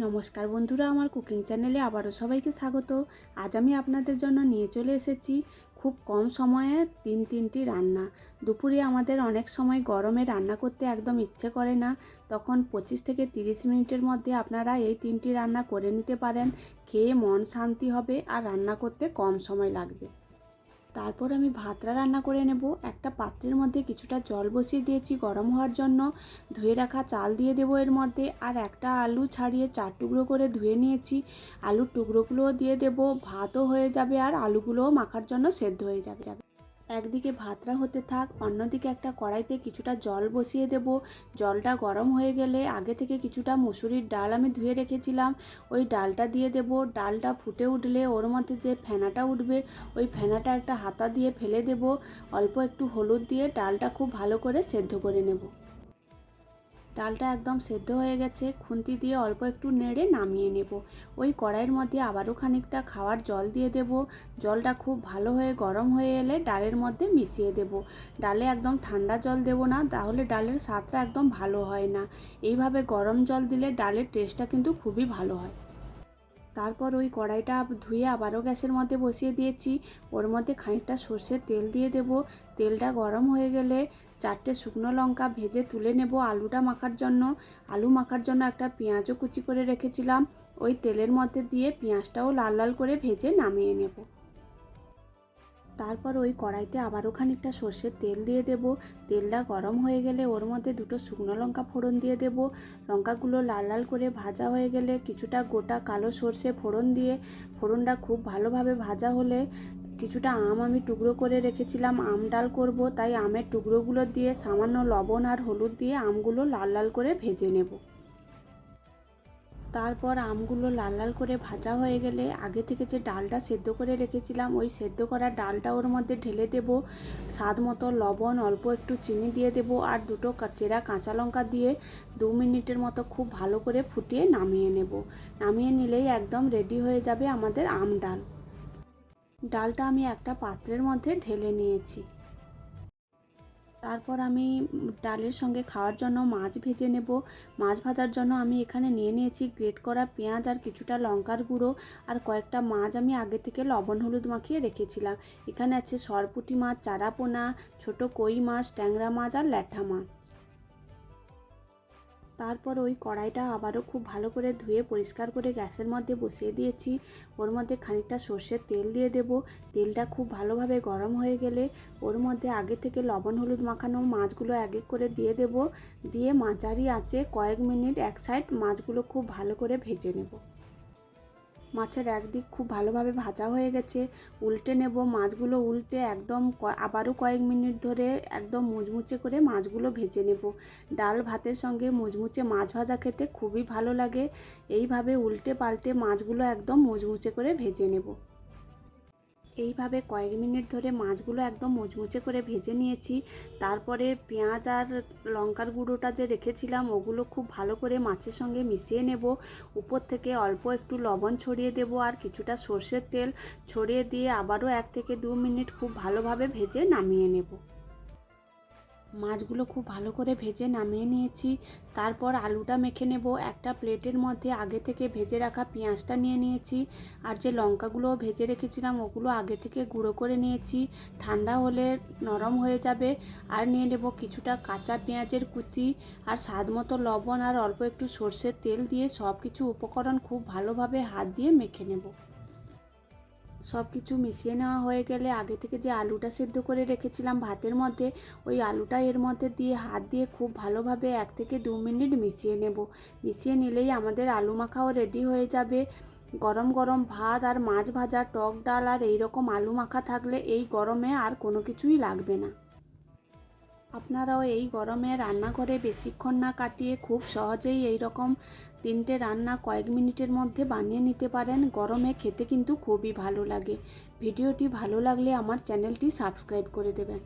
নমস্কার বন্ধুরা, আমার কুকিং চ্যানেলে আবারও সবাইকে স্বাগত। আজ আমি আপনাদের জন্য নিয়ে চলে এসেছি খুব কম সময়ে তিনটি রান্না। দুপুরে আমাদের অনেক সময় গরমে রান্না করতে একদম ইচ্ছে করে না, তখন 25 থেকে 30 মিনিটের মধ্যে আপনারা এই তিনটি রান্না করে নিতে পারেন। খেয়ে মন শান্তি হবে আর রান্না করতে কম সময় লাগবে। তারপর আমি ভাতটা রান্না করে নেব। একটা পাত্রের মধ্যে কিছুটা জল বসিয়ে দিয়েছি গরম হওয়ার জন্য। ধুয়ে রাখা চাল দিয়ে দেবো এর মধ্যে, আর একটা আলু ছাড়িয়ে 4 টুকরো করে ধুয়ে নিয়েছি। আলুর টুকরোগুলোও দিয়ে দেব, ভাতও হয়ে যাবে আর আলুগুলোও মাখার জন্য সেদ্ধ হয়ে যাবে। একদিকে ভাতটা হতে থাক, অন্যদিকে একটা কড়াইতে কিছুটা জল বসিয়ে দেব। জলটা গরম হয়ে গেলে আগে থেকে কিছুটা মুসুরির ডাল আমি ধুয়ে রেখেছিলাম, ওই ডালটা দিয়ে দেব। ডালটা ফুটে উঠলে ওর মধ্যে যে ফেনাটা উঠবে, ওই ফেনাটা একটা হাতা দিয়ে ফেলে দেব। অল্প একটু হলুদ দিয়ে ডালটা খুব ভালো করে সেদ্ধ করে নেব। ডালটা একদম সেদ্ধ হয়ে গেছে, খুন্তি দিয়ে অল্প একটু নেড়ে নামিয়ে নেব। ওই কড়াইয়ের মধ্যে আবারও খানিকটা খাওয়ার জল দিয়ে দেব। জলটা খুব ভালো হয়ে গরম হয়ে এলে ডালের মধ্যে মিশিয়ে দেব। ডালে একদম ঠান্ডা জল দেব না, তাহলে ডালের স্বাদটা একদম ভালো হয় না। এইভাবে গরম জল দিলে ডালের টেস্টটা কিন্তু খুবই ভালো হয়। তারপর ওই কড়াইটা ধুয়ে আবারও গ্যাসের মধ্যে বসিয়ে দিয়েছি। ওর মধ্যে খানিকটা সর্ষের তেল দিয়ে দেব। তেলটা গরম হয়ে গেলে 4টে শুকনো লঙ্কা ভেজে তুলে নেব আলুটা মাখার জন্য। আলু মাখার জন্য একটা পেঁয়াজও কুচি করে রেখেছিলাম, ওই তেলের মধ্যে দিয়ে পেঁয়াজটাও লাল লাল করে ভেজে নামিয়ে নেব। তারপর ওই কড়াইতে আবারও খানিকটা সর্ষের তেল দিয়ে দেব। তেলটা গরম হয়ে গেলে ওর মধ্যে 2টো শুকনো লঙ্কা ফোড়ন দিয়ে দেব। লঙ্কাগুলো লাল লাল করে ভাজা হয়ে গেলে কিছুটা গোটা কালো সর্ষে ফোড়ন দিয়ে, ফোড়নটা খুব ভালোভাবে ভাজা হলে কিছুটা আম আমি টুকরো করে রেখেছিলাম, আম ডাল করব, তাই আমের টুকরোগুলো দিয়ে সামান্য লবণ আর হলুদ দিয়ে আমগুলো লাল লাল করে ভেজে নেব। তারপর আমগুলো লাল লাল করে ভাজা হয়ে গেলে আগে থেকে যে ডালটা সেদ্ধ করে রেখেছিলাম, ওই সেদ্ধ করা ডালটা ওর মধ্যে ঢেলে দেব। স্বাদ মতো লবণ, অল্প একটু চিনি দিয়ে দেব, আর 2টো চেরা কাঁচা লঙ্কা দিয়ে 2 মিনিটের মতো খুব ভালো করে ফুটিয়ে নামিয়ে নেব। নামিয়ে নিলেই একদম রেডি হয়ে যাবে আমাদের আম ডাল। ডালটা আমি একটা পাত্রের মধ্যে ঢেলে নিয়েছি। তারপর আমি ডালের সঙ্গে খাওয়ার জন্য মাছ ভেজে নেব। মাছ ভাজার জন্য আমি এখানে নিয়ে নিয়েছি গ্রেট করা পেঁয়াজ আর কিছুটা লঙ্কার গুঁড়ো, আর কয়েকটা মাছ আমি আগে থেকে লবণ হলুদ মাখিয়ে রেখেছিলাম। এখানে আছে সরপুঁটি মাছ, চারাপোনা, ছোট কই মাছ, ট্যাংরা মাছ আর ল্যাঠা মাছ। তারপর ওই কড়াইটা আবারও খুব ভালো করে ধুয়ে পরিষ্কার করে গ্যাসের মধ্যে বসিয়ে দিয়েছি। ওর মধ্যে খানিকটা সর্ষের তেল দিয়ে দেব। তেলটা খুব ভালোভাবে গরম হয়ে গেলে ওর মধ্যে আগে থেকে লবণ হলুদ মাখানো মাছগুলো এক এক করে দিয়ে দেব। দিয়ে মাঝারি আঁচে কয়েক মিনিট এক সাইড মাছগুলো খুব ভালো করে ভেজে নেব। মাছের একদিক খুব ভালোভাবে ভাজা হয়ে গেছে, উল্টে নেব। মাছগুলো উল্টে একদম আবারও কয়েক মিনিট ধরে একদম মুচমুচে করে মাছগুলো ভেজে নেব। ডাল ভাতের সঙ্গে মুচমুচে মাছ ভাজা খেতে খুবই ভালো লাগে। এইভাবে উল্টে পাল্টে মাছগুলো একদম মুচমুচে করে ভেজে নেব। এইভাবে কয়েক মিনিট ধরে মাছগুলো একদম মুচমুচে করে ভেজে নিয়েছি। তারপরে পেঁয়াজ আর লঙ্কার গুঁড়োটা যে রেখেছিলাম, ওগুলো খুব ভালো করে মাছের সঙ্গে মিশিয়ে নেব। উপর থেকে অল্প একটু লবণ ছড়িয়ে দেব আর কিছুটা সর্ষের তেল ছড়িয়ে দিয়ে আবারও 1 থেকে 2 মিনিট খুব ভালোভাবে ভেজে নামিয়ে নেব। মাছগুলো খুব ভালো করে ভেজে নামিয়ে নিয়েছি। তারপর আলুটা মেখে নেব। একটা প্লেটের মধ্যে আগে থেকে ভেজে রাখা পেঁয়াজটা নিয়ে নিয়েছি, আর যে লঙ্কাগুলো ভেজে রেখেছিলাম ওগুলো আগে থেকে গুঁড়ো করে নিয়েছি, ঠান্ডা হলে নরম হয়ে যাবে। আর নিয়ে নেব কিছুটা কাঁচা পেঁয়াজের কুচি, আর স্বাদ মতো লবণ আর অল্প একটু সর্ষের তেল দিয়ে সব কিছু উপকরণ খুব ভালোভাবে হাত দিয়ে মেখে নেব। সব কিছু মিশিয়ে নেওয়া হয়ে গেলে আগে থেকে যে আলুটা সেদ্ধ করে রেখেছিলাম ভাতের মধ্যে, ওই আলুটা এর মধ্যে দিয়ে হাত দিয়ে খুব ভালোভাবে 1 থেকে 2 মিনিট মিশিয়ে নেব। মিশিয়ে নিলেই আমাদের আলু মাখাও রেডি হয়ে যাবে। গরম গরম ভাত আর মাছ ভাজা, টক ডাল আর এই রকম আলু মাখা থাকলে এই গরমে আর কোনো কিছুই লাগবে না। আপনারাও এই গরমে রান্নাঘরে বেশিক্ষণ না কাটিয়ে খুব সহজেই এই রকম 3টে রান্না কয়েক মিনিটের মধ্যে বানিয়ে নিতে পারেন। গরমে খেতে কিন্তু খুবই ভালো লাগে। ভিডিওটি ভালো লাগলে আমার চ্যানেলটি সাবস্ক্রাইব করে দেবেন।